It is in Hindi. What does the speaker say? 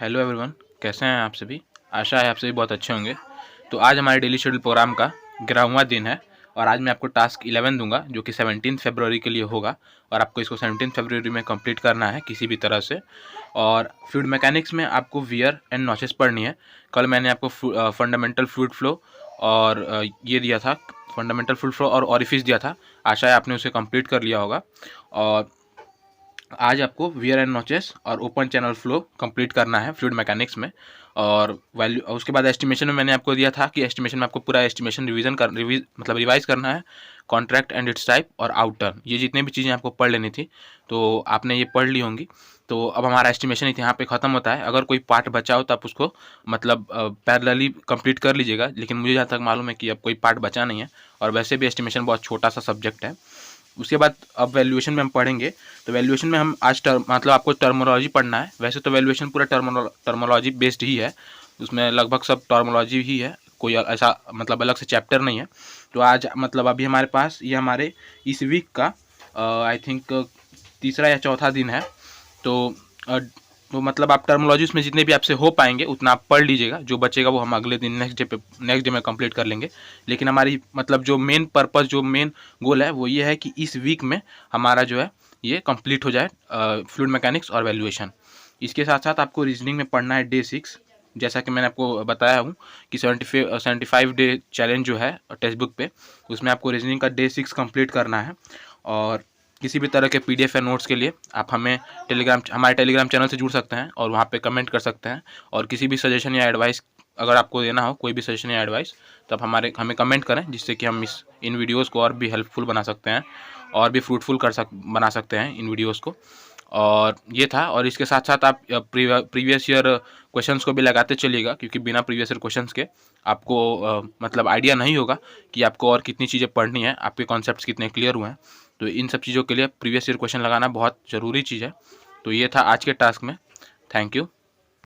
हेलो एवरीवन, कैसे हैं आप सभी। आशा है आप सभी बहुत अच्छे होंगे। तो आज हमारे डेली शेड्यूल प्रोग्राम का 11वां दिन है और आज मैं आपको टास्क 11 दूंगा जो कि 17 फरवरी के लिए होगा और आपको इसको 17 फरवरी में कंप्लीट करना है किसी भी तरह से। और फ्लूइड मैकेनिक्स में आपको वियर एंड नॉचेस पढ़नी है। कल मैंने आपको फंडामेंटल फ्लूइड फ्लो और ये दिया था, फंडामेंटल फ्लूइड फ्लो और ऑरिफिस दिया था। आशा है आपने उसे कंप्लीट कर लिया होगा। और आज आपको वियर एंड नॉचेस और ओपन चैनल फ्लो कंप्लीट करना है फ्लूइड मैकेनिक्स में। और वैल्यू उसके बाद एस्टिमेशन में मैंने आपको दिया था कि एस्टिमेशन में आपको पूरा एस्टिमेशन रिवाइज करना है। कॉन्ट्रैक्ट एंड इट्स टाइप और आउटर, ये जितने भी चीज़ें आपको पढ़ लेनी थी तो आपने ये पढ़ ली होंगी। तो अब हमारा एस्टिमेशन यहाँ पे ख़त्म होता है। अगर कोई पार्ट बचा हो तो आप उसको मतलब पैरेलली कंप्लीट कर लीजिएगा, लेकिन मुझे जहाँ तक मालूम है कि अब कोई पार्ट बचा नहीं है और वैसे भी एस्टिमेशन बहुत छोटा सा सब्जेक्ट है। उसके बाद अब वैल्यूएशन में हम पढ़ेंगे। तो वैल्यूएशन में हम आज मतलब आपको टर्मोलॉजी पढ़ना है। वैसे तो वैल्यूएशन पूरा टर्मोलॉजी बेस्ड ही है, उसमें लगभग सब टर्मोलॉजी ही है, कोई ऐसा मतलब अलग से चैप्टर नहीं है। तो आज मतलब अभी हमारे पास ये हमारे इस वीक का आई थिंक तीसरा या चौथा दिन है। तो तो मतलब आप टर्मोलॉजी उसमें जितने भी आपसे हो पाएंगे उतना आप पढ़ लीजिएगा, जो बचेगा वो हम अगले दिन नेक्स्ट डे में कंप्लीट कर लेंगे। लेकिन हमारी मतलब जो मेन पर्पस, जो मेन गोल है वो ये है कि इस वीक में हमारा जो है ये कंप्लीट हो जाए फ्लूइड मैकेनिक्स और वैल्यूएशन। इसके साथ साथ आपको रीजनिंग में पढ़ना है डे 6। जैसा कि मैंने आपको बताया हूँ कि 75 डे चैलेंज जो है टेक्स्ट बुक पे, उसमें आपको रीजनिंग का डे 6 कंप्लीट करना है। और किसी भी तरह के पीडीएफ या नोट्स के लिए आप हमारे टेलीग्राम चैनल से जुड़ सकते हैं और वहाँ पे कमेंट कर सकते हैं। और किसी भी सजेशन या एडवाइस अगर आपको देना हो, कोई भी सजेशन या एडवाइस, तो आप हमें कमेंट करें, जिससे कि हम इन वीडियोज़ को और भी हेल्पफुल बना सकते हैं और भी फ्रूटफुल बना सकते हैं इन वीडियोज़ को। और ये था। और इसके साथ साथ आप प्रीवियस ईयर क्वेश्चंस को भी लगाते चलिएगा, क्योंकि बिना प्रीवियस ईयर क्वेश्चंस के आपको मतलब आइडिया नहीं होगा कि आपको और कितनी चीज़ें पढ़नी है, आपके कॉन्सेप्ट्स कितने क्लियर हुए हैं। तो इन सब चीज़ों के लिए प्रीवियस ईयर क्वेश्चन लगाना बहुत ज़रूरी चीज़ है। तो ये था आज के टास्क में। Thank you.